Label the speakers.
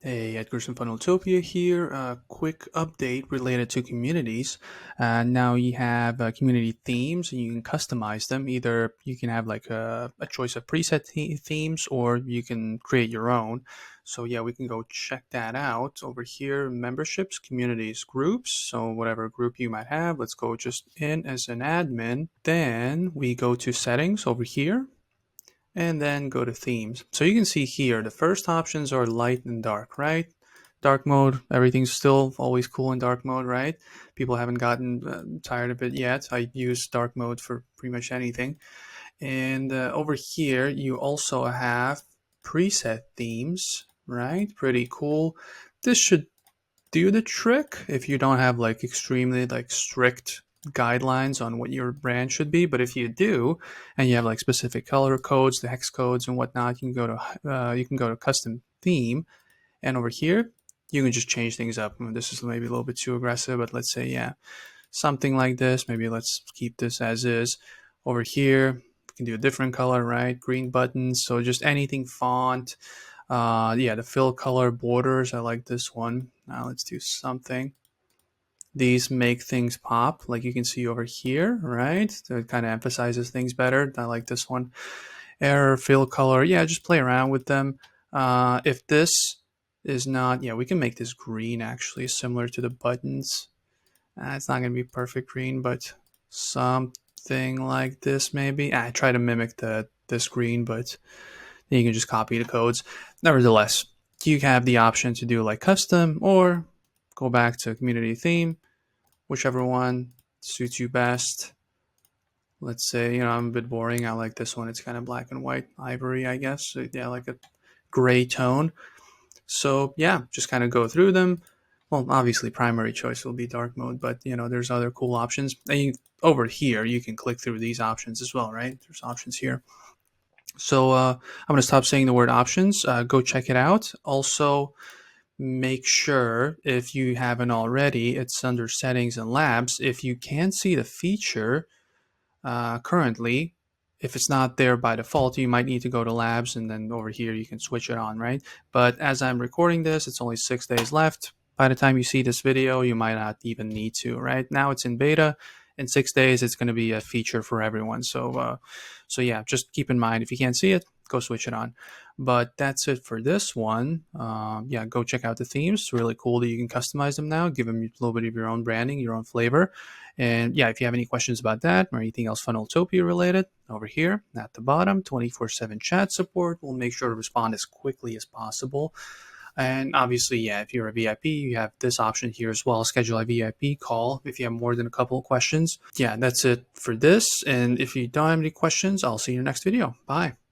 Speaker 1: Hey, Edgar's from Funneltopia here. A quick update related to communities. Now you have community themes, and you can customize them. Either you can have like a choice of preset themes, or you can create your own. So yeah, we can go check that out over here. Memberships, communities, groups. So whatever group you might have, let's go just in as an admin. Then we go to settings over here and then go to themes. So you can see here, the first options are light and dark, right? Dark mode, everything's still always cool in dark mode, right? People haven't gotten tired of it yet. I use dark mode for pretty much anything. And over here, you also have preset themes, right? Pretty cool. This should do the trick if you don't have like extremely like strict guidelines on what your brand should be. But if you do, and you have like specific color codes, the hex codes and whatnot, you can go to custom theme, and over here you can just change things up. This is maybe a little bit too aggressive, but let's say yeah, something like this. Maybe let's keep this as is. Over here we can do a different color, right? Green buttons, so just anything font. Yeah, the fill color borders, I like this one. Now let's do something. These make things pop, like you can see over here, right? So it kind of emphasizes things better. I like this one. Error, fill color, yeah, just play around with them. If this is not, yeah, we can make this green actually, similar to the buttons. It's not going to be perfect green, but something like this maybe. I try to mimic this green, but then you can just copy the codes. Nevertheless, you have the option to do like custom or go back to community theme, whichever one suits you best. Let's say, I'm a bit boring. I like this one. It's kind of black and white, ivory, I guess. So, yeah, like a gray tone. So yeah, just kind of go through them. Well, obviously primary choice will be dark mode, but there's other cool options. And over here, you can click through these options as well, right? There's options here. So I'm going to stop saying the word options. Go check it out. Also, make sure, if you haven't already, it's under settings and labs. If you can't see the feature currently, if it's not there by default, you might need to go to labs, and then over here you can switch it on, right? But as I'm recording this, it's only 6 days left. By the time you see this video, you might not even need to, right? Now it's in beta. In 6 days, it's going to be a feature for everyone. So yeah, just keep in mind, if you can't see it, go switch it on. But that's it for this one. Yeah, go check out the themes. It's really cool that you can customize them now, give them a little bit of your own branding, your own flavor. And yeah, if you have any questions about that or anything else Funneltopia related, over here at the bottom, 24/7 chat support. We'll make sure to respond as quickly as possible. And obviously, yeah, if you're a VIP, you have this option here as well. Schedule a VIP call if you have more than a couple of questions. Yeah, that's it for this. And if you don't have any questions, I'll see you in the next video. Bye.